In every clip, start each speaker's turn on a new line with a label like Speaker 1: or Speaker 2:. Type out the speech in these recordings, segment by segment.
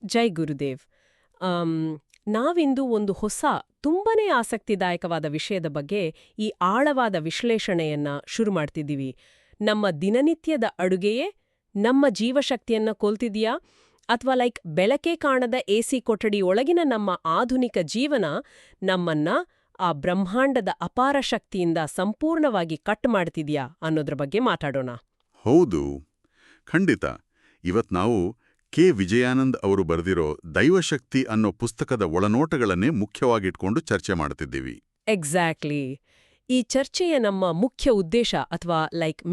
Speaker 1: ಜೈ Gurudev. Am, ನಾವಿಂದು ಒಂದು ಹೊಸ ತುಂಬನೇ ಆಸಕ್ತಿದಾಯಕವಾದ ವಿಷಯದ ಬಗ್ಗೆ ಈ ಆಳವಾದ ವಿಶ್ಲೇಷಣೆಯನ್ನ ಶುರು ಮಾಡ್ತಿದ್ದೀವಿ. ನಮ್ಮ ದಿನನಿತ್ಯದ ಅಡುಗೆಯೇ ನಮ್ಮ ಜೀವಶಕ್ತಿಯನ್ನ ಕೊಲ್ತಿದೆಯಾ, ಅಥವಾ ಬೆಳಕೆ ಕಾಣದ ಎಸಿ ಕೊಠಡಿ ಒಳಗಿನ ನಮ್ಮ ಆಧುನಿಕ ಜೀವನ ನಮ್ಮನ್ನ ಆ ಬ್ರಹ್ಮಾಂಡದ ಅಪಾರ ಶಕ್ತಿಯಿಂದ ಸಂಪೂರ್ಣವಾಗಿ ಕಟ್ ಮಾಡ್ತಿದ್ಯಾ ಅನ್ನೋದ್ರ ಬಗ್ಗೆ ಮಾತಾಡೋಣ.
Speaker 2: ಹೌದು, ಖಂಡಿತ. ಇವತ್ ನಾವು ಕೆ ವಿಜಯಾನಂದ್ ಅವರು ಬರೆದಿರೋ ದೈವಶಕ್ತಿ ಅನ್ನೋ ಪುಸ್ತಕದ ಒಳನೋಟಗಳನ್ನೇ ಮುಖ್ಯವಾಗಿಟ್ಕೊಂಡು ಚರ್ಚೆ ಮಾಡ್ತಿದ್ದೀವಿ.
Speaker 1: ಎಕ್ಸಾಕ್ಟ್ಲಿ. ಈ ಚರ್ಚೆಯ ನಮ್ಮ ಮುಖ್ಯ ಉದ್ದೇಶ ಅಥವಾ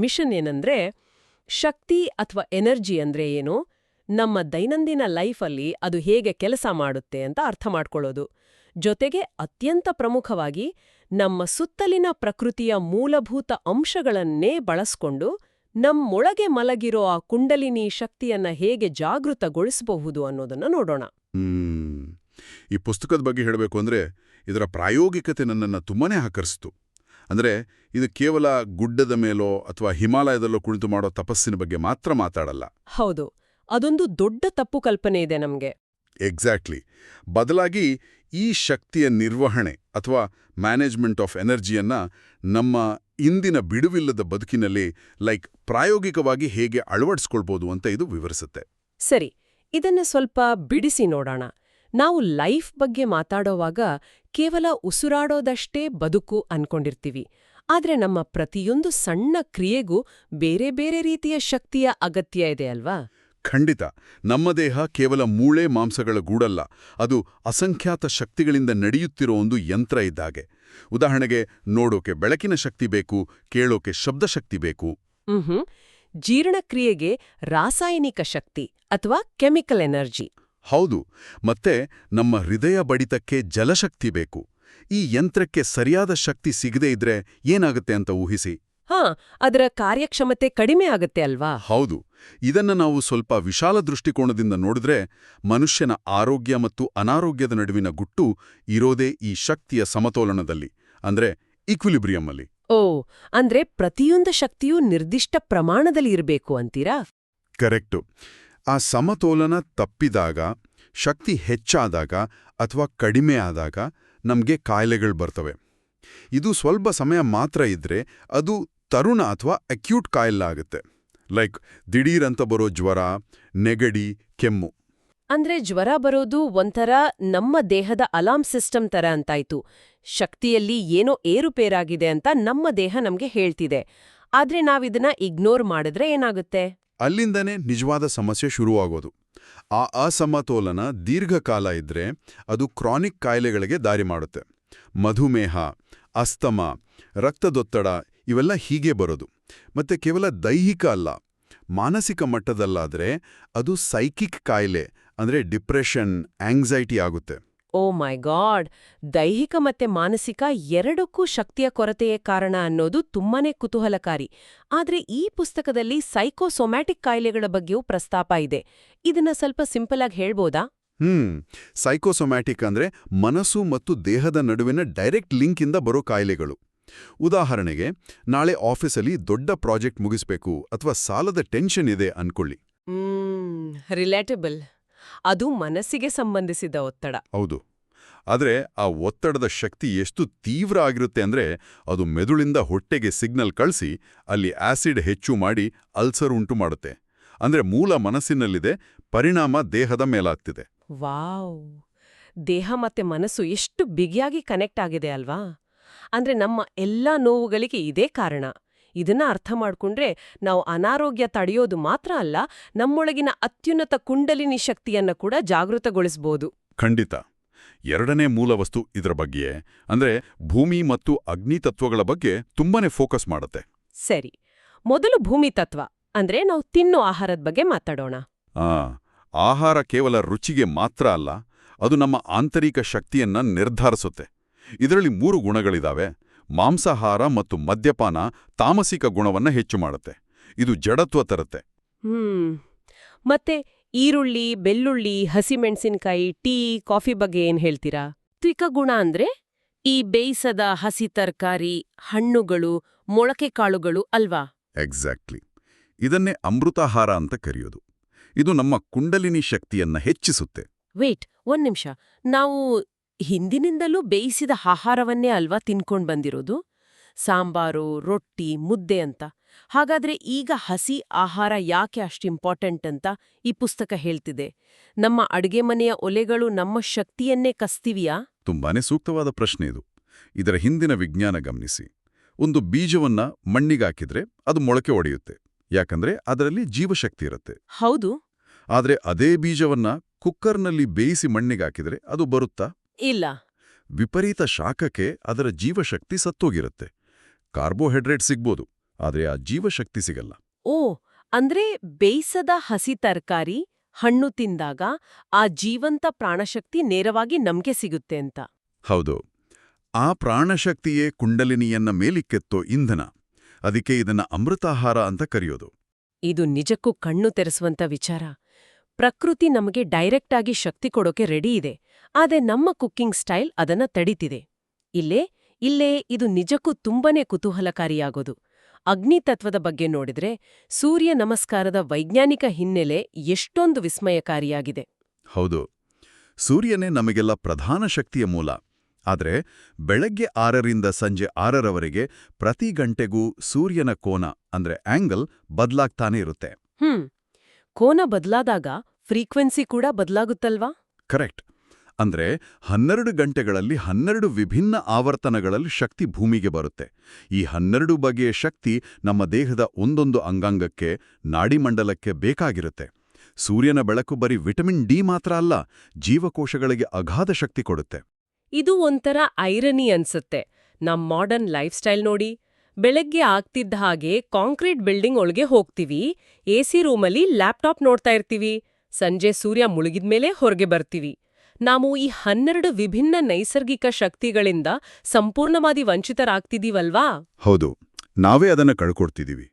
Speaker 1: ಮಿಷನ್ ಏನಂದ್ರೆ, ಶಕ್ತಿ ಅಥವಾ ಎನರ್ಜಿ ಅಂದ್ರೆ ಏನು, ನಮ್ಮ ದೈನಂದಿನ ಲೈಫಲ್ಲಿ ಅದು ಹೇಗೆ ಕೆಲಸ ಮಾಡುತ್ತೆ ಅಂತ ಅರ್ಥ ಮಾಡ್ಕೊಳ್ಳೋದು. ಜೊತೆಗೆ ಅತ್ಯಂತ ಪ್ರಮುಖವಾಗಿ ನಮ್ಮ ಸುತ್ತಲಿನ ಪ್ರಕೃತಿಯ ಮೂಲಭೂತ ಅಂಶಗಳನ್ನೇ ಬಳಸ್ಕೊಂಡು ನಮ್ಮೊಳಗೆ ಮಲಗಿರೋ ಆ ಕುಂಡಲಿನಿ ಶಕ್ತಿಯನ್ನ ಹೇಗೆ ಜಾಗೃತಗೊಳಿಸಬಹುದು ಅನ್ನೋದನ್ನ ನೋಡೋಣ.
Speaker 2: ಈ ಪುಸ್ತಕದ ಬಗ್ಗೆ ಹೇಳಬೇಕು ಅಂದ್ರೆ, ಇದರ ಪ್ರಾಯೋಗಿಕತೆ ನನ್ನನ್ನು ತುಂಬಾನೇ ಆಕರ್ಷಿತು. ಅಂದ್ರೆ ಇದು ಕೇವಲ ಗುಡ್ಡದ ಮೇಲೋ ಅಥವಾ ಹಿಮಾಲಯದಲ್ಲೋ ಕುಳಿತು ಮಾಡೋ ತಪಸ್ಸಿನ ಬಗ್ಗೆ ಮಾತ್ರ ಮಾತಾಡಲ್ಲ.
Speaker 1: ಹೌದು, ಅದೊಂದು ದೊಡ್ಡ ತಪ್ಪು ಕಲ್ಪನೆ ಇದೆ ನಮ್ಗೆ.
Speaker 2: ಎಕ್ಸಾಕ್ಟ್ಲಿ. ಬದಲಾಗಿ ಈ ಶಕ್ತಿಯ ನಿರ್ವಹಣೆ ಅಥವಾ ಮ್ಯಾನೇಜ್ಮೆಂಟ್ ಆಫ್ ಎನರ್ಜಿಯನ್ನ ನಮ್ಮ ಇಂದಿನ ಬಿಡುವಿಲ್ಲದ ಬದುಕಿನಲ್ಲಿ ಪ್ರಾಯೋಗಿಕವಾಗಿ ಹೇಗೆ ಅಳವಡಿಸ್ಕೊಳ್ಬೋದು ಅಂತ ಇದು ವಿವರಿಸುತ್ತೆ.
Speaker 1: ಸರಿ, ಇದನ್ನ ಸ್ವಲ್ಪ ಬಿಡಿಸಿ ನೋಡೋಣ. ನಾವು ಲೈಫ್ ಬಗ್ಗೆ ಮಾತಾಡೋವಾಗ ಕೇವಲ ಉಸಿರಾಡೋದಷ್ಟೇ ಬದುಕು ಅನ್ಕೊಂಡಿರ್ತೀವಿ. ಆದ್ರೆ ನಮ್ಮ ಪ್ರತಿಯೊಂದು ಸಣ್ಣ ಕ್ರಿಯೆಗೂ ಬೇರೆ ಬೇರೆ ರೀತಿಯ ಶಕ್ತಿಯ ಅಗತ್ಯ ಇದೆ ಅಲ್ವಾ?
Speaker 2: ಖಂಡಿತ. ನಮ್ಮ ದೇಹ ಕೇವಲ ಮೂಳೆ ಮಾಂಸಗಳ ಗೂಡಲ್ಲ, ಅದು ಅಸಂಖ್ಯಾತ ಶಕ್ತಿಗಳಿಂದ ನಡೆಯುತ್ತಿರೋ ಒಂದು ಯಂತ್ರ ಇದ್ದಾಗೆ. ಉದಾಹರಣೆಗೆ, ನೋಡೋಕೆ ಬೆಳಕಿನ ಶಕ್ತಿ ಬೇಕು, ಕೇಳೋಕೆ ಶಬ್ದಶಕ್ತಿ ಬೇಕು.
Speaker 1: ಜೀರ್ಣಕ್ರಿಯೆಗೆ ರಾಸಾಯನಿಕ ಶಕ್ತಿ ಅಥವಾ ಕೆಮಿಕಲ್ ಎನರ್ಜಿ.
Speaker 2: ಹೌದು, ಮತ್ತೆ ನಮ್ಮ ಹೃದಯ ಬಡಿತಕ್ಕೆ ಜಲಶಕ್ತಿ ಬೇಕು. ಈ ಯಂತ್ರಕ್ಕೆ ಸರಿಯಾದ ಶಕ್ತಿ ಸಿಗದೇ ಇದ್ರೆ ಏನಾಗುತ್ತೆ ಅಂತ ಊಹಿಸಿ.
Speaker 1: ಅದರ ಕಾರ್ಯಕ್ಷಮತೆ ಕಡಿಮೆ ಆಗತ್ತೆ ಅಲ್ವಾ?
Speaker 2: ಹೌದು. ಇದನ್ನ ನಾವು ಸ್ವಲ್ಪ ವಿಶಾಲ ದೃಷ್ಟಿಕೋನದಿಂದ ನೋಡಿದ್ರೆ, ಮನುಷ್ಯನ ಆರೋಗ್ಯ ಮತ್ತು ಅನಾರೋಗ್ಯದ ನಡುವಿನ ಗುಟ್ಟು ಇರೋದೇ ಈ ಶಕ್ತಿಯ ಸಮತೋಲನದಲ್ಲಿ, ಅಂದ್ರೆ ಈಕ್ವಿಲಿಬ್ರಿಯಂ ಅಲ್ಲಿ.
Speaker 1: ಅಂದ್ರೆ ಪ್ರತಿಯೊಂದು ಶಕ್ತಿಯೂ ನಿರ್ದಿಷ್ಟ ಪ್ರಮಾಣದಲ್ಲಿ ಇರಬೇಕು ಅಂತೀರಾ?
Speaker 2: ಕರೆಕ್ಟು. ಆ ಸಮತೋಲನ ತಪ್ಪಿದಾಗ, ಶಕ್ತಿ ಹೆಚ್ಚಾದಾಗ ಅಥವಾ ಕಡಿಮೆ ಆದಾಗ ನಮ್ಗೆ ಕಾಯಿಲೆಗಳು ಬರ್ತವೆ. ಇದು ಸ್ವಲ್ಪ ಸಮಯ ಮಾತ್ರ ಇದ್ರೆ ಅದು ತರುಣ ಅಥವಾ ಅಕ್ಯೂಟ್ ಕಾಯಿಲೆ ಆಗುತ್ತೆ. ದಿಢೀರಂತ ಬರೋ ಜ್ವರ, ನೆಗಡಿ, ಕೆಮ್ಮು.
Speaker 1: ಅಂದ್ರೆ ಜ್ವರ ಬರೋದು ಒಂಥರ ನಮ್ಮ ದೇಹದ ಅಲಾರ್ಮ್ ಸಿಸ್ಟಮ್ ತರ ಅಂತಾಯ್ತು. ಶಕ್ತಿಯಲ್ಲಿ ಏನೋ ಏರುಪೇರಾಗಿದೆ ಅಂತ ನಮ್ಮ ದೇಹ ನಮ್ಗೆ ಹೇಳ್ತಿದೆ. ಆದ್ರೆ ನಾವಿದನ್ನ ಇಗ್ನೋರ್ ಮಾಡಿದ್ರೆ ಏನಾಗುತ್ತೆ?
Speaker 2: ಅಲ್ಲಿಂದನೇ ನಿಜವಾದ ಸಮಸ್ಯೆ ಶುರುವಾಗೋದು. ಆ ಅಸಮತೋಲನ ದೀರ್ಘಕಾಲ ಇದ್ರೆ ಅದು ಕ್ರಾನಿಕ್ ಕಾಯಿಲೆಗಳಿಗೆ ದಾರಿ ಮಾಡುತ್ತೆ. ಮಧುಮೇಹ, ಅಸ್ತಮ, ರಕ್ತದೊತ್ತಡ ಇವೆಲ್ಲ ಹೀಗೆ ಬರೋದು. ಮತ್ತೆ ಕೇವಲ ದೈಹಿಕ ಅಲ್ಲ, ಮಾನಸಿಕ ಮಟ್ಟದಲ್ಲಾದ್ರೆ ಅದು ಸೈಕಿಕ್ ಕಾಯಿಲೆ, ಅಂದ್ರೆ ಡಿಪ್ರೆಷನ್, ಆಂಗ್ಸೈಟಿ ಆಗುತ್ತೆ.
Speaker 1: ಓ ಮೈ ಗಾಡ್! ದೈಹಿಕ ಮತ್ತೆ ಮಾನಸಿಕ ಎರಡಕ್ಕೂ ಶಕ್ತಿಯ ಕೊರತೆಯೇ ಕಾರಣ ಅನ್ನೋದು ತುಂಬಾನೇ ಕುತೂಹಲಕಾರಿ. ಆದ್ರೆ ಈ ಪುಸ್ತಕದಲ್ಲಿ ಸೈಕೋಸೊಮ್ಯಾಟಿಕ್ ಕಾಯಿಲೆಗಳ ಬಗ್ಗೆಯೂ ಪ್ರಸ್ತಾಪ ಇದೆ. ಇದನ್ನ ಸ್ವಲ್ಪ ಸಿಂಪಲ್ ಆಗಿ ಹೇಳ್ಬೋದಾ?
Speaker 2: ಸೈಕೋಸೊಮ್ಯಾಟಿಕ್ ಅಂದ್ರೆ ಮನಸ್ಸು ಮತ್ತು ದೇಹದ ನಡುವಿನ ಡೈರೆಕ್ಟ್ ಲಿಂಕ್ ಇಂದ ಬರೋ ಕಾಯಿಲೆಗಳು. ಉದಾಹರಣೆಗೆ, ನಾಳೆ ಆಫೀಸಲ್ಲಿ ದೊಡ್ಡ ಪ್ರಾಜೆಕ್ಟ್ ಮುಗಿಸ್ಬೇಕು ಅಥವಾ ಸಾಲದ ಟೆನ್ಷನ್ ಇದೆ ಅನ್ಕೊಳ್ಳಿ.
Speaker 1: ರಿಲೇಟಬಲ್. ಅದು ಮನಸ್ಸಿಗೆ ಸಂಬಂಧಿಸಿದ ಒತ್ತಡ.
Speaker 2: ಹೌದು. ಆದ್ರೆ ಆ ಒತ್ತಡದ ಶಕ್ತಿ ಎಷ್ಟು ತೀವ್ರ ಆಗಿರುತ್ತೆ ಅಂದ್ರೆ ಅದು ಮೆದುಳಿಂದ ಹೊಟ್ಟೆಗೆ ಸಿಗ್ನಲ್ ಕಳಿಸಿ ಅಲ್ಲಿ ಆಸಿಡ್ ಹೆಚ್ಚು ಮಾಡಿ ಅಲ್ಸರ್ ಉಂಟು ಮಾಡುತ್ತೆ. ಅಂದ್ರೆ ಮೂಲ ಮನಸ್ಸಿನಲ್ಲಿದೆ, ಪರಿಣಾಮ ದೇಹದ ಮೇಲಾಗ್ತಿದೆ.
Speaker 1: ವಾವ್! ದೇಹ ಮತ್ತೆ ಮನಸ್ಸು ಎಷ್ಟು ಬಿಗಿಯಾಗಿ ಕನೆಕ್ಟ್ ಆಗಿದೆ ಅಲ್ವಾ? ಅಂದ್ರೆ ನಮ್ಮ ಎಲ್ಲಾ ನೋವುಗಳಿಗೆ ಇದೇ ಕಾರಣ. ಇದನ್ನ ಅರ್ಥ ಮಾಡ್ಕೊಂಡ್ರೆ ನಾವು ಅನಾರೋಗ್ಯ ತಡೆಯೋದು ಮಾತ್ರ ಅಲ್ಲ, ನಮ್ಮೊಳಗಿನ ಅತ್ಯುನ್ನತ ಕುಂಡಲಿನಿ ಶಕ್ತಿಯನ್ನ ಕೂಡ ಜಾಗೃತಗೊಳಿಸಬಹುದು.
Speaker 2: ಖಂಡಿತ. ಎರಡನೇ ಮೂಲ ವಸ್ತು ಇದರ ಬಗ್ಗೆ ಅಂದ್ರೆ ಭೂಮಿ ಮತ್ತು ಅಗ್ನಿ ತತ್ವಗಳ ಬಗ್ಗೆ ತುಂಬಾನೇ ಫೋಕಸ್ ಮಾಡುತ್ತೆ.
Speaker 1: ಸರಿ, ಮೊದಲು ಭೂಮಿ ತತ್ವ ಅಂದ್ರೆ ನಾವು ತಿನ್ನೋ ಆಹಾರದ ಬಗ್ಗೆ ಮಾತಾಡೋಣ.
Speaker 2: ಆಹಾರ ಕೇವಲ ರುಚಿಗೆ ಮಾತ್ರ ಅಲ್ಲ, ಅದು ನಮ್ಮ ಆಂತರಿಕ ಶಕ್ತಿಯನ್ನ ನಿರ್ಧರಿಸುತ್ತೆ. ಇದರಲ್ಲಿ 3 ಗುಣಗಳಿದಾವೆ. ಮಾಂಸಾಹಾರ ಮತ್ತು ಮದ್ಯಪಾನ ತಾಮಸಿಕ ಗುಣವನ್ನ ಹೆಚ್ಚು ಮಾಡುತ್ತೆ. ಇದು ಜಡತ್ವ ತರುತ್ತೆ.
Speaker 1: ಮತ್ತೆ ಈರುಳ್ಳಿ, ಬೆಳ್ಳುಳ್ಳಿ, ಹಸಿಮೆಣಸಿನಕಾಯಿ, ಟೀ, ಕಾಫಿ ಬಗ್ಗೆ ಏನ್ ಹೇಳ್ತೀರಾ? ತ್ವಿಕ ಗುಣ ಅಂದ್ರೆ ಈ ಬೇಯಿಸದ ಹಸಿ ತರಕಾರಿ, ಹಣ್ಣುಗಳು, ಮೊಳಕೆ ಕಾಳುಗಳು ಅಲ್ವಾ?
Speaker 2: ಎಕ್ಸಾಕ್ಟ್ಲಿ. ಇದನ್ನೇ ಅಮೃತಾಹಾರ ಅಂತ ಕರೆಯೋದು. ಇದು ನಮ್ಮ ಕುಂಡಲಿನಿ ಶಕ್ತಿಯನ್ನ ಹೆಚ್ಚಿಸುತ್ತೆ.
Speaker 1: ವೇಟ್ ಒಂದ್ ನಿಮಿಷ. ನಾವು ಹಿಂದಿನಿಂದಲೂ ಬೇಯಿಸಿದ ಆಹಾರವನ್ನೇ ಅಲ್ವಾ ತಿನ್ಕೊಂಡ್ ಬಂದಿರೋದು? ಸಾಂಬಾರು, ರೊಟ್ಟಿ, ಮುದ್ದೆ ಅಂತ. ಹಾಗಾದ್ರೆ ಈಗ ಹಸಿ ಆಹಾರ ಯಾಕೆ ಅಷ್ಟು ಇಂಪಾರ್ಟೆಂಟ್ ಅಂತ ಈ ಪುಸ್ತಕ ಹೇಳ್ತಿದೆ? ನಮ್ಮ ಅಡ್ಗೆ ಮನೆಯ ಒಲೆಗಳು ನಮ್ಮ ಶಕ್ತಿಯನ್ನೇ ಕಸ್ತಿವಿಯಾ?
Speaker 2: ತುಂಬಾನೇ ಸೂಕ್ತವಾದ ಪ್ರಶ್ನೆ ಇದು. ಇದರ ಹಿಂದಿನ ವಿಜ್ಞಾನ ಗಮನಿಸಿ. ಒಂದು ಬೀಜವನ್ನ ಮಣ್ಣಿಗಾಕಿದ್ರೆ ಅದು ಮೊಳಕೆ ಒಡೆಯುತ್ತೆ, ಯಾಕಂದ್ರೆ ಅದರಲ್ಲಿ ಜೀವಶಕ್ತಿ ಇರುತ್ತೆ.
Speaker 1: ಹೌದು.
Speaker 2: ಆದ್ರೆ ಅದೇ ಬೀಜವನ್ನ ಕುಕ್ಕರ್ನಲ್ಲಿ ಬೇಯಿಸಿ ಮಣ್ಣಿಗಾಕಿದ್ರೆ ಅದು ಬರುತ್ತಾ?
Speaker 1: ಇಲ್ಲ.
Speaker 2: ವಿಪರೀತ ಶಾಖಕ್ಕೆ ಅದರ ಜೀವಶಕ್ತಿ ಸತ್ತೋಗಿರುತ್ತೆ. ಕಾರ್ಬೋಹೈಡ್ರೇಟ್ ಸಿಗ್ಬೋದು, ಆದ್ರೆ ಆ ಜೀವಶಕ್ತಿ ಸಿಗಲ್ಲ.
Speaker 1: ಓ, ಅಂದ್ರೆ ಬೇಯಿಸದ ಹಸಿ ತರಕಾರಿ, ಹಣ್ಣು ತಿಂದಾಗ ಆ ಜೀವಂತ ಪ್ರಾಣಶಕ್ತಿ ನೇರವಾಗಿ ನಮ್ಗೆ ಸಿಗುತ್ತೆ ಅಂತ.
Speaker 2: ಹೌದು. ಆ ಪ್ರಾಣಶಕ್ತಿಯೇ ಕುಂಡಲಿನಿಯನ್ನ ಮೇಲಿಕ್ಕೆತ್ತೋ ಇಂಧನ. ಅದಕ್ಕೆ ಇದನ್ನ ಅಮೃತಾಹಾರ ಅಂತ ಕರೆಯೋದು.
Speaker 1: ಇದು ನಿಜಕ್ಕೂ ಕಣ್ಣು ತೆರೆಸುವಂತ ವಿಚಾರ. ಪ್ರಕೃತಿ ನಮಗೆ ಡೈರೆಕ್ಟ್ ಆಗಿ ಶಕ್ತಿ ಕೊಡೋಕೆ ರೆಡಿ ಇದೆ, ಆದ್ರೆ ನಮ್ಮ ಕುಕ್ಕಿಂಗ್ ಸ್ಟೈಲ್ ಅದನ್ನ ತಡೀತಿದೆ. ಇಲ್ಲೇ ಇದು ನಿಜಕ್ಕೂ ತುಂಬನೇ ಕುತೂಹಲಕಾರಿಯಾಗೋದು. ಅಗ್ನಿತತ್ವದ ಬಗ್ಗೆ ನೋಡಿದ್ರೆ ಸೂರ್ಯ ನಮಸ್ಕಾರದ ವೈಜ್ಞಾನಿಕ ಹಿನ್ನೆಲೆ ಎಷ್ಟೊಂದು ವಿಸ್ಮಯಕಾರಿಯಾಗಿದೆ.
Speaker 2: ಹೌದು, ಸೂರ್ಯನೇ ನಮಗೆಲ್ಲ ಪ್ರಧಾನ ಶಕ್ತಿಯ ಮೂಲ. ಆದ್ರೆ ಬೆಳಗ್ಗೆ 6ರಿಂದ ಸಂಜೆ 6ರವರೆಗೆ ಪ್ರತಿ ಗಂಟೆಗೂ ಸೂರ್ಯನ ಕೋನ ಅಂದ್ರೆ ಆಂಗಲ್ ಬದಲಾಗ್ತಾನೆ ಇರುತ್ತೆ.
Speaker 1: ಕೋನ ಬದಲಾದಾಗ ಫ್ರೀಕ್ವೆನ್ಸಿ ಕೂಡ ಬದಲಾಗುತ್ತಲ್ವಾ?
Speaker 2: ಕರೆಕ್ಟ್. ಅಂದ್ರೆ 12 ಗಂಟೆಗಳಲ್ಲಿ 12 ವಿಭಿನ್ನ ಆವರ್ತನಗಳಲ್ಲಿ ಶಕ್ತಿ ಭೂಮಿಗೆ ಬರುತ್ತೆ. ಈ 12 ಬಗೆಯ ಶಕ್ತಿ ನಮ್ಮ ದೇಹದ ಒಂದೊಂದು ಅಂಗಾಂಗಕ್ಕೆ, ನಾಡಿಮಂಡಲಕ್ಕೆ ಬೇಕಾಗಿರುತ್ತೆ. ಸೂರ್ಯನ ಬೆಳಕು ಬರೀ ವಿಟಮಿನ್ ಡಿ ಮಾತ್ರ ಅಲ್ಲ, ಜೀವಕೋಶಗಳಿಗೆ ಅಗಾಧ ಶಕ್ತಿ ಕೊಡುತ್ತೆ.
Speaker 1: ಇದು ಒಂಥರ ಐರನಿ ಅನ್ಸತ್ತೆ. ನಮ್ ಮಾಡರ್ನ್ ಲೈಫ್ ಸ್ಟೈಲ್ ನೋಡಿ. ಬೆಳಗ್ಗೆ ಆಗ್ತಿದ್ದ ಹಾಗೆ ಕಾಂಕ್ರೀಟ್ ಬಿಲ್ಡಿಂಗ್ ಒಳಗೆ ಹೋಗ್ತೀವಿ, ಎಸಿ ರೂಮಲ್ಲಿ ಲ್ಯಾಪ್ಟಾಪ್ ನೋಡ್ತಾ ಇರ್ತೀವಿ, ಸಂಜೆ ಸೂರ್ಯ ಮುಳುಗಿದ್ಮೇಲೆ ಹೊರಗೆ ಬರ್ತೀವಿ. ನಾವು ಈ 12 ವಿಭಿನ್ನ ನೈಸರ್ಗಿಕ ಶಕ್ತಿಗಳಿಂದ ಸಂಪೂರ್ಣವಾಗಿ ವಂಚಿತರಾಗ್ತಿದೀವಲ್ವಾ?
Speaker 2: ಹೌದು, ನಾವೇ ಅದನ್ನ ಕಳ್ಕೊಡ್ತಿದೀವಿ.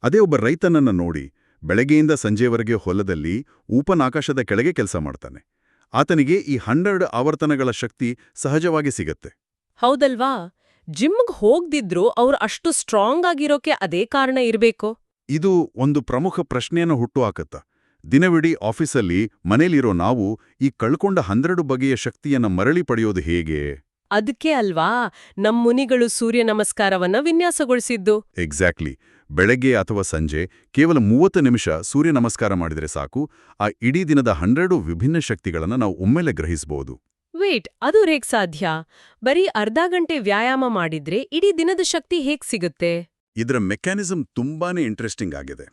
Speaker 2: ಅದೇ ಒಬ್ಬ ರೈತನನ್ನ ನೋಡಿ, ಬೆಳಗ್ಗೆಯಿಂದ ಸಂಜೆವರೆಗೆ ಹೊಲದಲ್ಲಿ ಊಪನಾಕಾಶದ ಕೆಳಗೆ ಕೆಲಸ ಮಾಡ್ತಾನೆ. ಆತನಿಗೆ ಈ 12 ಆವರ್ತನಗಳ ಶಕ್ತಿ ಸಹಜವಾಗಿ ಸಿಗತ್ತೆ.
Speaker 1: ಹೌದಲ್ವಾ? ಜಿಮ್ಗೆ ಹೋಗ್ದಿದ್ರು ಅವ್ರು ಅಷ್ಟು ಸ್ಟ್ರಾಂಗ್ ಆಗಿರೋಕೆ ಅದೇ ಕಾರಣ ಇರ್ಬೇಕು?
Speaker 2: ಇದು ಒಂದು ಪ್ರಮುಖ ಪ್ರಶ್ನೆಯನ್ನು ಹುಟ್ಟುಹಾಕತ್ತ. ದಿನವಿಡೀ ಆಫೀಸಲ್ಲಿ, ಮನೇಲಿರೋ ನಾವು ಈ ಕಳ್ಕೊಂಡ 12 ಬಗೆಯ ಶಕ್ತಿಯನ್ನ ಮರಳಿ ಪಡೆಯೋದು ಹೇಗೆ?
Speaker 1: ಅದಕ್ಕೆ ಅಲ್ವಾ ನಮ್ ಮುನಿಗಳು ಸೂರ್ಯ ನಮಸ್ಕಾರವನ್ನ ವಿನ್ಯಾಸಗೊಳಿಸಿದ್ದು.
Speaker 2: ಎಕ್ಸಾಕ್ಟ್ಲಿ. ಬೆಳಗ್ಗೆ ಅಥವಾ ಸಂಜೆ ಕೇವಲ 30 ನಿಮಿಷ ಸೂರ್ಯ ನಮಸ್ಕಾರ ಮಾಡಿದರೆ ಸಾಕು, ಆ ಇಡೀ ದಿನದ 12 ವಿಭಿನ್ನ ಶಕ್ತಿಗಳನ್ನ ನಾವು ಒಮ್ಮೆಲೆ ಗ್ರಹಿಸಬಹುದು.
Speaker 1: ವೇಟ್, ಅದು ಹೇಗ್ ಸಾಧ್ಯ? ಬರೀ ಅರ್ಧ ಗಂಟೆ ವ್ಯಾಯಾಮ ಮಾಡಿದ್ರೆ ಇಡೀ ದಿನದ ಶಕ್ತಿ ಹೇಗ್ ಸಿಗುತ್ತೆ?
Speaker 2: ಇದರ ಮೆಕ್ಯಾನಿಸಮ್ ತುಂಬಾನೇ ಇಂಟ್ರೆಸ್ಟಿಂಗ್ ಆಗಿದೆ.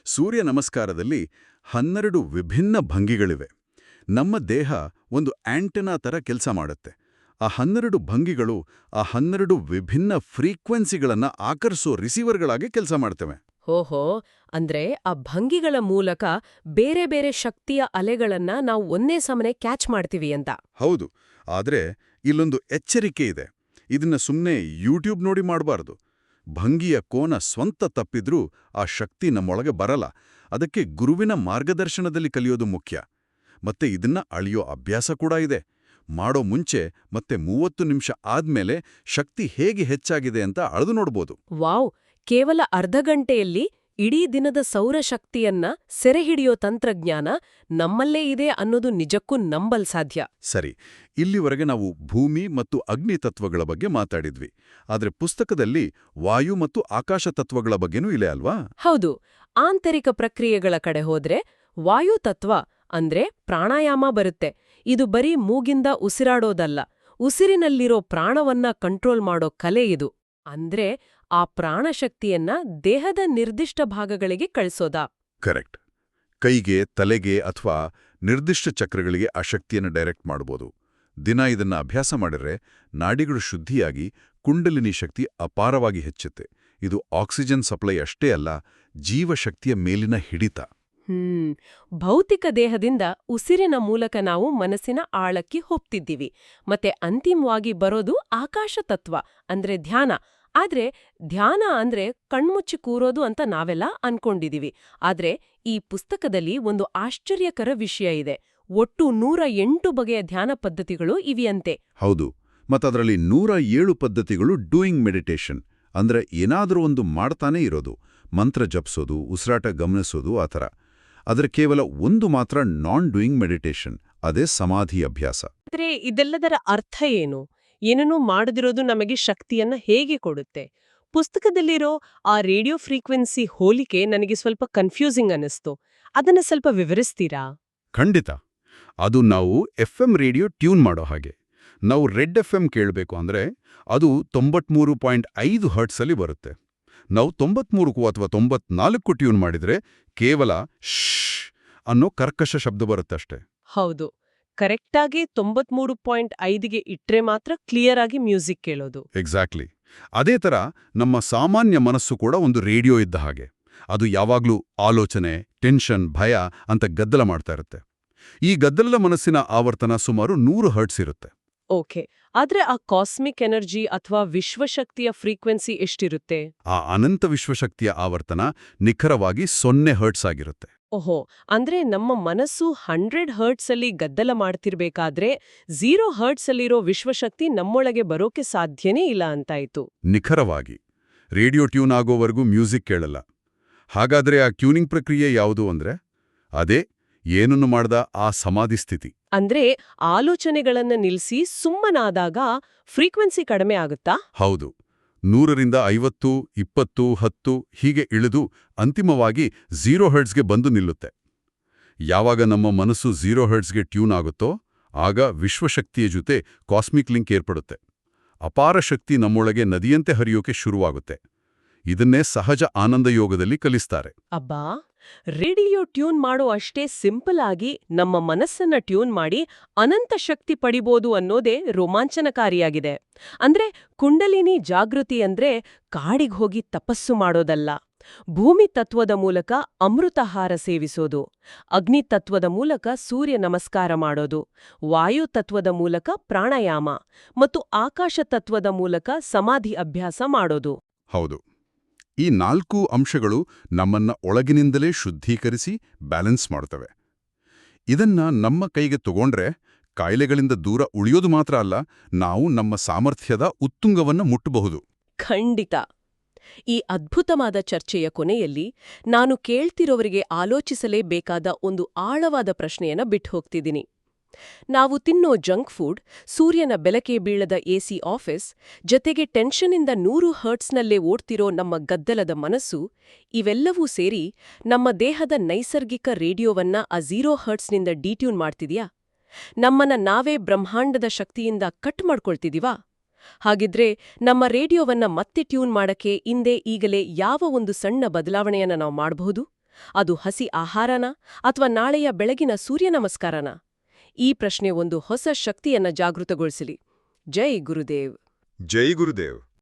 Speaker 2: ಸೂರ್ಯ ನಮಸ್ಕಾರದಲ್ಲಿ 12 ವಿಭಿನ್ನ ಭಂಗಿಗಳಿವೆ. ನಮ್ಮ ದೇಹ ಒಂದು ಆಂಟೆನಾ ತರ ಕೆಲಸ ಮಾಡುತ್ತೆ. ಆ 12 ಭಂಗಿಗಳು ಆ 12 ವಿಭಿನ್ನ ಫ್ರೀಕ್ವೆನ್ಸಿಗಳನ್ನ ಆಕರ್ಷೋ ರಿಸೀವರ್ಗಳಾಗಿ ಕೆಲಸ ಮಾಡ್ತವೆ.
Speaker 1: ಓಹೋ, ಅಂದ್ರೆ ಆ ಭಂಗಿಗಳ ಮೂಲಕ ಬೇರೆ ಬೇರೆ ಶಕ್ತಿಯ ಅಲೆಗಳನ್ನ ನಾವು ಒಂದೇ ಸಮನೆ ಕ್ಯಾಚ್ ಮಾಡ್ತೀವಿ ಅಂತ.
Speaker 2: ಹೌದು, ಆದ್ರೆ ಇಲ್ಲೊಂದು ಎಚ್ಚರಿಕೆ ಇದೆ. ಇದನ್ನ ಸುಮ್ಮನೆ ಯೂಟ್ಯೂಬ್ ನೋಡಿ ಮಾಡಬಾರ್ದು. ಭಂಗಿಯ ಕೋನ ಸ್ವಂತ ತಪ್ಪಿದ್ರೂ ಆ ಶಕ್ತಿ ನಮ್ಮೊಳಗೆ ಬರಲ್ಲ. ಅದಕ್ಕೆ ಗುರುವಿನ ಮಾರ್ಗದರ್ಶನದಲ್ಲಿ ಕಲಿಯೋದು ಮುಖ್ಯ. ಮತ್ತೆ ಇದನ್ನ ಅಳಿಯೋ ಅಭ್ಯಾಸ ಕೂಡ ಇದೆ. ಮಾಡೋ ಮುಂಚೆ ಮತ್ತೆ 30 ನಿಮಿಷ ಆದ್ಮೇಲೆ ಶಕ್ತಿ ಹೇಗೆ ಹೆಚ್ಚಾಗಿದೆ ಅಂತ ಅಳೆದು ನೋಡ್ಬೋದು.
Speaker 1: ವಾವ್! ಕೇವಲ ಅರ್ಧ ಗಂಟೆಯಲ್ಲಿ ಇಡೀ ದಿನದ ಸೌರಶಕ್ತಿಯನ್ನ ಸೆರೆಹಿಡಿಯೋ ತಂತ್ರಜ್ಞಾನ ನಮ್ಮಲ್ಲೇ ಇದೆ ಅನ್ನೋದು ನಿಜಕ್ಕೂ ನಂಬಲ್ ಸಾಧ್ಯ.
Speaker 2: ಸರಿ, ಇಲ್ಲಿವರೆಗೆ ನಾವು ಭೂಮಿ ಮತ್ತು ಅಗ್ನಿ ತತ್ವಗಳ ಬಗ್ಗೆ ಮಾತಾಡಿದ್ವಿ. ಆದ್ರೆ ಪುಸ್ತಕದಲ್ಲಿ ವಾಯು ಮತ್ತು ಆಕಾಶ ತತ್ವಗಳ ಬಗ್ಗೆನೂ ಇದೆ ಅಲ್ವಾ?
Speaker 1: ಹೌದು. ಆಂತರಿಕ ಪ್ರಕ್ರಿಯೆಗಳ ಕಡೆ ಹೋದ್ರೆ ವಾಯು ತತ್ವ ಅಂದ್ರೆ ಪ್ರಾಣಾಯಾಮ ಬರುತ್ತೆ. ಇದು ಬರೀ ಮೂಗಿಂದ ಉಸಿರಾಡೋದಲ್ಲ, ಉಸಿರಿನಲ್ಲಿರೋ ಪ್ರಾಣವನ್ನ ಕಂಟ್ರೋಲ್ ಮಾಡೋ ಕಲೆ ಇದು. ಅಂದ್ರೆ ಆ ಪ್ರಾಣಶಕ್ತಿಯನ್ನ ದೇಹದ ನಿರ್ದಿಷ್ಟ ಭಾಗಗಳಿಗೆ ಕಳಿಸೋದಾ?
Speaker 2: ಕರೆಕ್ಟ್. ಕೈಗೆ, ತಲೆಗೆ ಅಥವಾ ನಿರ್ದಿಷ್ಟ ಚಕ್ರಗಳಿಗೆ ಆ ಶಕ್ತಿಯನ್ನು ಡೈರೆಕ್ಟ್ ಮಾಡಬಹುದು. ದಿನ ಇದನ್ನ ಅಭ್ಯಾಸ ಮಾಡಿದ್ರೆ ನಾಡಿಗಳು ಶುದ್ಧಿಯಾಗಿ ಕುಂಡಲಿನಿ ಶಕ್ತಿ ಅಪಾರವಾಗಿ ಹೆಚ್ಚುತ್ತೆ. ಇದು ಆಕ್ಸಿಜನ್ ಸಪ್ಲೈ ಅಷ್ಟೇ ಅಲ್ಲ, ಜೀವಶಕ್ತಿಯ ಮೇಲಿನ ಹಿಡಿತ.
Speaker 1: ಭೌತಿಕ ದೇಹದಿಂದ ಉಸಿರಿನ ಮೂಲಕ ನಾವು ಮನಸ್ಸಿನ ಆಳಕ್ಕೆ ಹೋಗ್ತಿದ್ದೀವಿ. ಮತ್ತೆ ಅಂತಿಮವಾಗಿ ಬರೋದು ಆಕಾಶ ತತ್ವ ಅಂದ್ರೆ ಧ್ಯಾನ. ಆದ್ರೆ ಧ್ಯಾನ ಅಂದ್ರೆ ಕಣ್ಮುಚ್ಚಿ ಕೂರೋದು ಅಂತ ನಾವೆಲ್ಲ ಅನ್ಕೊಂಡಿದೀವಿ. ಆದ್ರೆ ಈ ಪುಸ್ತಕದಲ್ಲಿ ಒಂದು ಆಶ್ಚರ್ಯಕರ ವಿಷಯ ಇದೆ. ಒಟ್ಟು 108 ಬಗೆಯ ಧ್ಯಾನ ಪದ್ಧತಿಗಳು ಇವೆಯಂತೆ.
Speaker 2: ಹೌದು, ಮತ್ತದರಲ್ಲಿ 107 ಪದ್ಧತಿಗಳು ಡೂಯಿಂಗ್ ಮೆಡಿಟೇಷನ್ ಅಂದ್ರೆ ಏನಾದರೂ ಒಂದು ಮಾಡ್ತಾನೇ ಇರೋದು. ಮಂತ್ರ ಜಪಿಸೋದು, ಉಸಿರಾಟ ಗಮನಿಸೋದು, ಆ ಥರ. ಅದರ ಕೇವಲ ಒಂದು ಮಾತ್ರ ನಾನ್ ಡೂಯಿಂಗ್ ಮೆಡಿಟೇಷನ್, ಅದೇ ಸಮಾಧಿ ಅಭ್ಯಾಸ.
Speaker 1: ಅಂದ್ರೆ ಇದೆಲ್ಲದರ ಅರ್ಥ ಏನು? ಏನನ್ನೂ ಮಾಡದಿರೋದು ನಮಗೆ ಶಕ್ತಿಯನ್ನ ಹೇಗೆ ಕೊಡುತ್ತೆ? ಪುಸ್ತಕದಲ್ಲಿರೋ ಆ ರೇಡಿಯೋ ಫ್ರೀಕ್ವೆನ್ಸಿ ಹೋಲಿಕೆ ನನಗೆ ಸ್ವಲ್ಪ ಕನ್ಫ್ಯೂಸಿಂಗ್ ಅನ್ನಿಸ್ತು. ಅದನ್ನ ಸ್ವಲ್ಪ ವಿವರಿಸ್ತೀರಾ?
Speaker 2: ಖಂಡಿತ. ಅದು ನಾವು FM ರೇಡಿಯೋ ಟ್ಯೂನ್ ಮಾಡೋ ಹಾಗೆ. ನಾವು ರೆಡ್ FM ಕೇಳಬೇಕು ಅಂದ್ರೆ ಅದು 93.5 ಹರ್ಟ್ಸಲ್ಲಿ ಬರುತ್ತೆ. ನಾವು 93 ಅಥವಾ 94 ಟ್ಯೂನ್ ಮಾಡಿದ್ರೆ ಕೇವಲ ಶ್ ಅನ್ನೋ ಕರ್ಕಶ ಶಬ್ದ ಬರುತ್ತಷ್ಟೇ.
Speaker 1: ಹೌದು, ಕರೆಕ್ಟಾಗಿ 93.5ಗೆ ಇಟ್ರೆ ಮಾತ್ರ ಕ್ಲಿಯರ್ ಆಗಿ ಮ್ಯೂಸಿಕ್ ಕೇಳೋದು.
Speaker 2: ಎಕ್ಸಾಕ್ಟ್ಲಿ. ಅದೇ ಥರ ನಮ್ಮ ಸಾಮಾನ್ಯ ಮನಸ್ಸು ಕೂಡ ಒಂದು ರೇಡಿಯೋ ಇದ್ದ ಹಾಗೆ. ಅದು ಯಾವಾಗ್ಲೂ ಆಲೋಚನೆ, ಟೆನ್ಷನ್, ಭಯ ಅಂತ ಗದ್ದಲ ಮಾಡ್ತಾ ಇರುತ್ತೆ. ಈ ಗದ್ದಲದ ಮನಸ್ಸಿನ ಆವರ್ತನ ಸುಮಾರು 100 ಹರ್ಟ್ಸ್ ಇರುತ್ತೆ.
Speaker 1: ಓಕೆ, ಆದ್ರೆ ಆ ಕಾಸ್ಮಿಕ್ ಎನರ್ಜಿ ಅಥವಾ ವಿಶ್ವಶಕ್ತಿಯ ಫ್ರೀಕ್ವೆನ್ಸಿ ಎಷ್ಟಿರುತ್ತೆ?
Speaker 2: ಆ ಅನಂತ ವಿಶ್ವಶಕ್ತಿಯ ಆವರ್ತನ ನಿಖರವಾಗಿ 0 ಹರ್ಟ್ಸ್ ಆಗಿರುತ್ತೆ.
Speaker 1: ಓಹೋ, ಅಂದ್ರೆ ನಮ್ಮ ಮನಸ್ಸು 100 ಹರ್ಟ್ಸ್ ಅಲ್ಲಿ ಗದ್ದಲ ಮಾಡ್ತಿರ್ಬೇಕಾದ್ರೆ 0 ಹರ್ಟ್ಸ್ ಅಲ್ಲಿರೋ ವಿಶ್ವಶಕ್ತಿ ನಮ್ಮೊಳಗೆ ಬರೋಕೆ ಸಾಧ್ಯನೇ ಇಲ್ಲ ಅಂತಾಯ್ತು.
Speaker 2: ನಿಖರವಾಗಿ. ರೇಡಿಯೋ ಟ್ಯೂನ್ ಆಗೋವರೆಗೂ ಮ್ಯೂಸಿಕ್ ಕೇಳಲ್ಲ. ಹಾಗಾದ್ರೆ ಆ ಟ್ಯೂನಿಂಗ್ ಪ್ರಕ್ರಿಯೆ ಯಾವುದು ಅಂದ್ರೆ ಅದೇ ಏನನ್ನು ಮಾಡ್ದ ಆ ಸಮಾಧಿ ಸ್ಥಿತಿ.
Speaker 1: ಅಂದ್ರೆ ಆಲೋಚನೆಗಳನ್ನ ನಿಲ್ಸಿ ಸುಮ್ಮನಾದಾಗ ಫ್ರೀಕ್ವೆನ್ಸಿ ಕಡಿಮೆ ಆಗುತ್ತಾ?
Speaker 2: ಹೌದು. 100ರಿಂದ 50, 20, 10 ಹೀಗೆ ಇಳಿದು ಅಂತಿಮವಾಗಿ 0 ಹರ್ಟ್ಸ್ಗೆ ಬಂದು ನಿಲ್ಲುತ್ತೆ. ಯಾವಾಗ ನಮ್ಮ ಮನಸ್ಸು 0 ಹರ್ಟ್ಸ್ಗೆ ಟ್ಯೂನ್ ಆಗುತ್ತೋ ಆಗ ವಿಶ್ವಶಕ್ತಿಯ ಜೊತೆ ಕಾಸ್ಮಿಕ್ ಲಿಂಕ್ ಏರ್ಪಡುತ್ತೆ. ಅಪಾರ ಶಕ್ತಿ ನಮ್ಮೊಳಗೆ ನದಿಯಂತೆ ಹರಿಯೋಕೆ ಶುರುವಾಗುತ್ತೆ. ಇದನ್ನೇ ಸಹಜ ಆನಂದ ಯೋಗದಲ್ಲಿ ಕಲಿಸ್ತಾರೆ.
Speaker 1: ಅಬ್ಬಾ, ರೇಡಿಯೋ ಟ್ಯೂನ್ ಮಾಡೋ ಅಷ್ಟೇ ಸಿಂಪಲ್ ಆಗಿ ನಮ್ಮ ಮನಸ್ಸನ್ನ ಟ್ಯೂನ್ ಮಾಡಿ ಅನಂತ ಶಕ್ತಿ ಪಡಿಬೋದು ಅನ್ನೋದೇ ರೋಮಾಂಚನಕಾರಿಯಾಗಿದೆ. ಅಂದ್ರೆ ಕುಂಡಲಿನಿ ಜಾಗೃತಿ ಅಂದ್ರೆ ಕಾಡಿಗೆ ಹೋಗಿ ತಪಸ್ಸು ಮಾಡೋದಲ್ಲ. ಭೂಮಿ ತತ್ವದ ಮೂಲಕ ಅಮೃತಾಹಾರ ಸೇವಿಸೋದು, ಅಗ್ನಿ ತತ್ವದ ಮೂಲಕ ಸೂರ್ಯ ನಮಸ್ಕಾರ ಮಾಡೋದು, ವಾಯು ತತ್ವದ ಮೂಲಕ ಪ್ರಾಣಾಯಾಮ ಮತ್ತು ಆಕಾಶ ತತ್ವದ ಮೂಲಕ ಸಮಾಧಿ ಅಭ್ಯಾಸ ಮಾಡೋದು.
Speaker 2: ಹೌದು. ಈ 4 ಅಂಶಗಳು ನಮ್ಮನ್ನ ಒಳಗಿನಿಂದಲೇ ಶುದ್ಧೀಕರಿಸಿ ಬ್ಯಾಲೆನ್ಸ್ ಮಾಡ್ತವೆ. ಇದನ್ನ ನಮ್ಮ ಕೈಗೆ ತಗೊಂಡ್ರೆ ಕಾಯಿಲೆಗಳಿಂದ ದೂರ ಉಳಿಯೋದು ಮಾತ್ರ ಅಲ್ಲ, ನಾವು ನಮ್ಮ ಸಾಮರ್ಥ್ಯದ ಉತ್ತುಂಗವನ್ನ ಮುಟ್ಟಬಹುದು.
Speaker 1: ಖಂಡಿತ. ಈ ಅದ್ಭುತವಾದ ಚರ್ಚೆಯ ಕೊನೆಯಲ್ಲಿ ನಾನು ಕೇಳ್ತಿರೋವರಿಗೆ ಆಲೋಚಿಸಲೇಬೇಕಾದ ಒಂದು ಆಳವಾದ ಪ್ರಶ್ನೆಯನ್ನ ಬಿಟ್ಟು ಹೋಗ್ತಿದ್ದೀನಿ. ನಾವು ತಿನ್ನೋ ಜಂಕ್ ಫುಡ್, ಸೂರ್ಯನ ಬೆಳಕೆ ಬೀಳದ AC ಆಫೀಸ್, ಜೊತೆಗೆ ಟೆನ್ಷನ್ನಿಂದ 100 ಹರ್ಟ್ಸ್ನಲ್ಲೇ ಓಡ್ತಿರೋ ನಮ್ಮ ಗದ್ದಲದ ಮನಸ್ಸು, ಇವೆಲ್ಲವೂ ಸೇರಿ ನಮ್ಮ ದೇಹದ ನೈಸರ್ಗಿಕ ರೇಡಿಯೋವನ್ನ ಆ 0 ಹರ್ಟ್ಸ್ನಿಂದ ಡಿಟ್ಯೂನ್ ಮಾಡ್ತಿದ್ಯಾ? ನಮ್ಮನ್ನ ನಾವೇ ಬ್ರಹ್ಮಾಂಡದ ಶಕ್ತಿಯಿಂದ ಕಟ್ ಮಾಡ್ಕೊಳ್ತಿದೀವಾ? ಹಾಗಿದ್ರೆ ನಮ್ಮ ರೇಡಿಯೋವನ್ನ ಮತ್ತೆ ಟ್ಯೂನ್ ಮಾಡಕ್ಕೆ ಈಗಲೇ ಯಾವ ಒಂದು ಸಣ್ಣ ಬದಲಾವಣೆಯನ್ನ ನಾವು ಮಾಡಬಹುದು? ಅದು ಹಸಿ ಆಹಾರನಾ ಅಥವಾ ನಾಳೆಯ ಬೆಳಗಿನ ಸೂರ್ಯ ನಮಸ್ಕಾರನಾ? ಈ ಪ್ರಶ್ನೆ ಒಂದು ಹೊಸ ಶಕ್ತಿಯನ್ನ ಜಾಗೃತಗೊಳಿಸಲಿ. ಜೈ ಗುರುದೇವ್.
Speaker 2: ಜೈ ಗುರುದೇವ್.